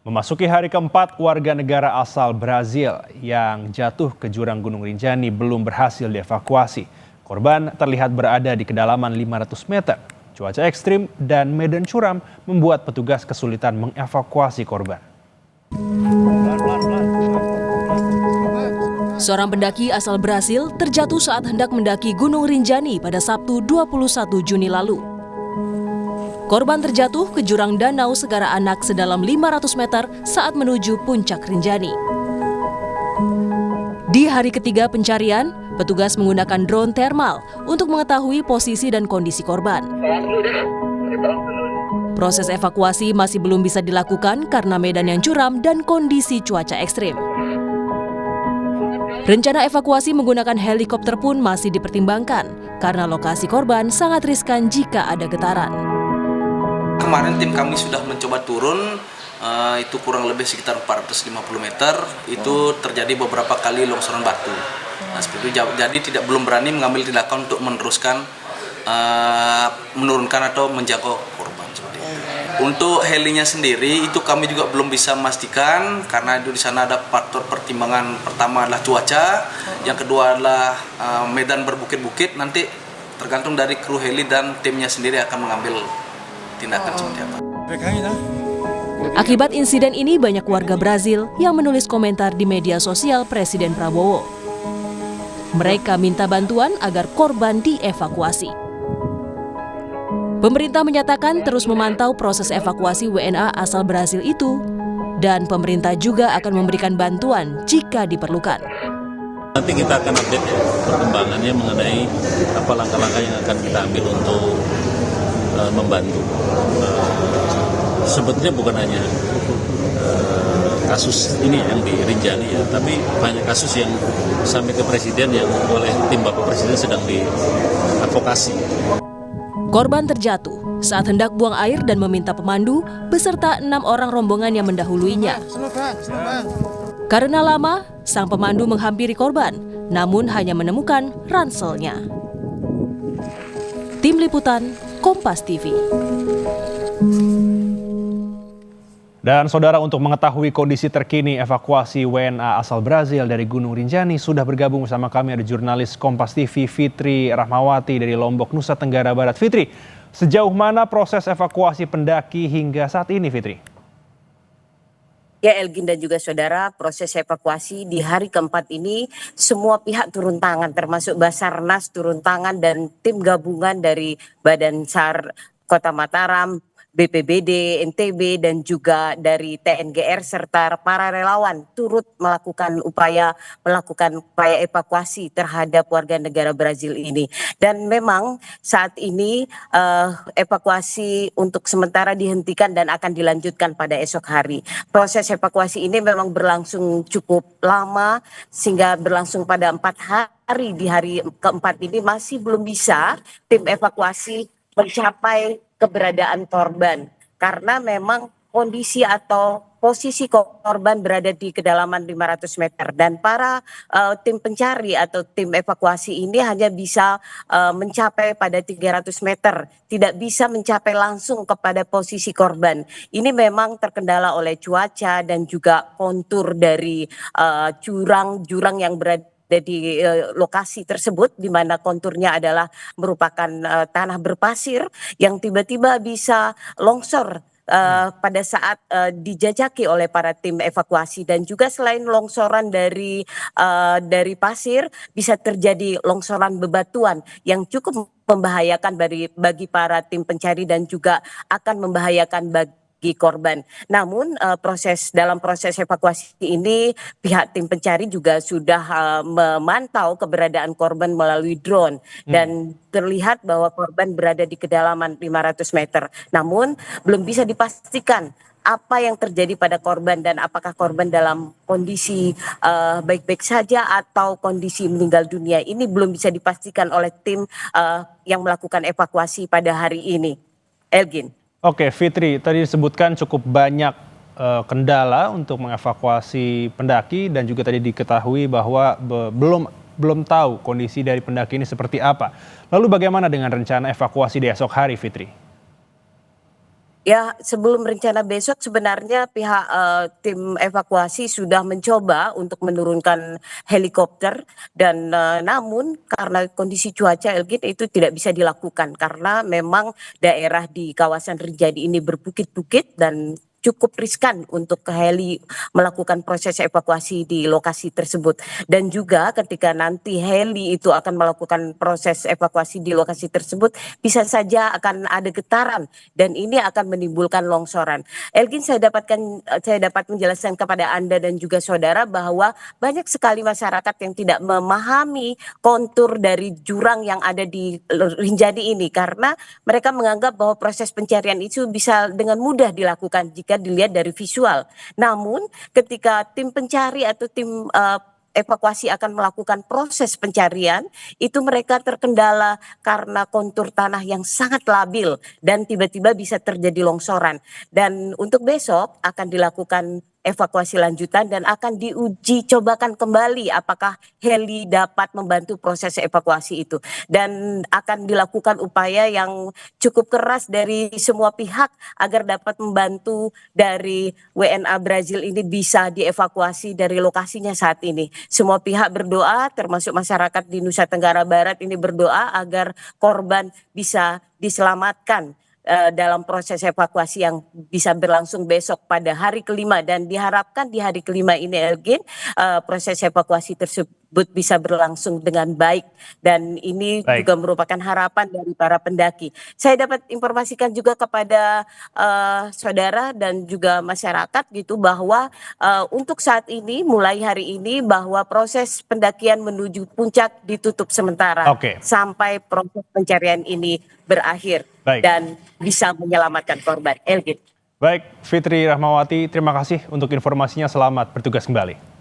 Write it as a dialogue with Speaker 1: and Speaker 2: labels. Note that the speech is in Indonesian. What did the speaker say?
Speaker 1: Memasuki hari keempat, warga negara asal Brazil yang jatuh ke jurang Gunung Rinjani belum berhasil dievakuasi. Korban terlihat berada di kedalaman 500 meter. Cuaca ekstrim dan medan curam membuat petugas kesulitan mengevakuasi korban.
Speaker 2: Seorang pendaki asal Brasil terjatuh saat hendak mendaki Gunung Rinjani pada Sabtu 21 Juni lalu. Korban terjatuh ke jurang Danau Segara Anak sedalam 500 meter saat menuju puncak Rinjani. Di hari ketiga pencarian, petugas menggunakan drone thermal untuk mengetahui posisi dan kondisi korban. Proses evakuasi masih belum bisa dilakukan karena medan yang curam dan kondisi cuaca ekstrim. Rencana evakuasi menggunakan helikopter pun masih dipertimbangkan karena lokasi korban sangat riskan jika ada getaran.
Speaker 3: Kemarin tim kami sudah mencoba turun, itu kurang lebih sekitar 450 meter, itu terjadi beberapa kali longsoran batu. Nah, seperti itu, jadi belum berani mengambil tindakan untuk meneruskan, menurunkan atau menjangkau korban. Seperti itu. Untuk helinya sendiri itu kami juga belum bisa memastikan karena di sana ada faktor pertimbangan. Pertama adalah cuaca, yang kedua adalah medan berbukit-bukit. Nanti tergantung dari kru heli dan timnya sendiri akan mengambil tindakan seperti apa.
Speaker 2: Akibat insiden ini banyak warga Brazil yang menulis komentar di media sosial Presiden Prabowo. Mereka minta bantuan agar korban dievakuasi. Pemerintah menyatakan terus memantau proses evakuasi WNA asal Brazil itu dan pemerintah juga akan memberikan bantuan jika diperlukan.
Speaker 4: Nanti kita akan update ya perkembangannya mengenai apa langkah-langkah yang akan kita ambil untuk membantu. Sebetulnya bukan hanya kasus ini yang di Rinjani ya, tapi banyak kasus yang sampai ke presiden yang oleh tim Bapak Presiden sedang diadvokasi.
Speaker 2: Korban terjatuh saat hendak buang air dan meminta pemandu beserta 6 orang rombongan yang mendahuluinya. Karena lama, sang pemandu menghampiri korban, namun hanya menemukan ranselnya. Tim Liputan Kompas TV.
Speaker 1: Dan saudara, untuk mengetahui kondisi terkini evakuasi WNA asal Brazil dari Gunung Rinjani, sudah bergabung bersama kami ada jurnalis Kompas TV Fitri Rahmawati dari Lombok, Nusa Tenggara Barat. Fitri, sejauh mana proses evakuasi pendaki hingga saat ini, Fitri?
Speaker 5: Ya, Elgin dan juga saudara, proses evakuasi di hari keempat ini semua pihak turun tangan, termasuk Basarnas turun tangan dan tim gabungan dari Badan SAR Kota Mataram, BPBD, NTB, dan juga dari TNGR serta para relawan turut melakukan upaya evakuasi terhadap warga negara Brazil ini. Dan memang saat ini evakuasi untuk sementara dihentikan dan akan dilanjutkan pada esok hari. Proses evakuasi ini memang berlangsung cukup lama sehingga berlangsung pada 4 hari. Di hari keempat ini masih belum bisa tim evakuasi mencapai keberadaan korban karena memang kondisi atau posisi korban berada di kedalaman 500 meter dan para tim pencari atau tim evakuasi ini hanya bisa mencapai pada 300 meter, tidak bisa mencapai langsung kepada posisi korban. Ini memang terkendala oleh cuaca dan juga kontur dari jurang yang berada di lokasi tersebut, di mana konturnya adalah merupakan tanah berpasir yang tiba-tiba bisa longsor pada saat dijajaki oleh para tim evakuasi. Dan juga selain longsoran dari pasir, bisa terjadi longsoran bebatuan yang cukup membahayakan bagi para tim pencari dan juga akan membahayakan bagi korban. Namun dalam proses evakuasi ini pihak tim pencari juga sudah memantau keberadaan korban melalui drone dan terlihat bahwa korban berada di kedalaman 500 meter. Namun belum bisa dipastikan apa yang terjadi pada korban dan apakah korban dalam kondisi baik-baik saja atau kondisi meninggal dunia. Ini belum bisa dipastikan oleh tim yang melakukan evakuasi pada hari ini. Elgin.
Speaker 1: Oke, Fitri, tadi disebutkan cukup banyak kendala untuk mengevakuasi pendaki dan juga tadi diketahui bahwa belum tahu kondisi dari pendaki ini seperti apa. Lalu bagaimana dengan rencana evakuasi di esok hari, Fitri?
Speaker 5: Ya, sebelum rencana besok sebenarnya pihak tim evakuasi sudah mencoba untuk menurunkan helikopter dan namun karena kondisi cuaca Elgin itu tidak bisa dilakukan karena memang daerah di kawasan Rinjani ini berbukit-bukit dan cukup riskan untuk ke heli melakukan proses evakuasi di lokasi tersebut. Dan juga ketika nanti heli itu akan melakukan proses evakuasi di lokasi tersebut, bisa saja akan ada getaran dan ini akan menimbulkan longsoran. Elgin, saya dapat menjelaskan kepada Anda dan juga saudara bahwa banyak sekali masyarakat yang tidak memahami kontur dari jurang yang ada di Rinjani ini karena mereka menganggap bahwa proses pencarian itu bisa dengan mudah dilakukan jika dilihat dari visual. Namun ketika tim pencari atau tim evakuasi akan melakukan proses pencarian, itu mereka terkendala karena kontur tanah yang sangat labil dan tiba-tiba bisa terjadi longsoran. Dan untuk besok akan dilakukan evakuasi lanjutan dan akan diuji cobakan kembali apakah heli dapat membantu proses evakuasi itu. Dan akan dilakukan upaya yang cukup keras dari semua pihak agar dapat membantu dari WNA Brazil ini bisa dievakuasi dari lokasinya saat ini. Semua pihak berdoa termasuk masyarakat di Nusa Tenggara Barat ini berdoa agar korban bisa diselamatkan dalam proses evakuasi yang bisa berlangsung besok pada hari kelima dan diharapkan di hari kelima ini Elgin proses evakuasi tersebut bisa berlangsung dengan baik dan ini juga merupakan harapan dari para pendaki. Saya dapat informasikan juga kepada saudara dan juga masyarakat gitu bahwa untuk saat ini mulai hari ini bahwa proses pendakian menuju puncak ditutup sementara sampai proses pencarian ini berakhir. Dan bisa menyelamatkan korban. Elgin.
Speaker 1: Baik, Fitri Rahmawati, terima kasih untuk informasinya. Selamat bertugas kembali.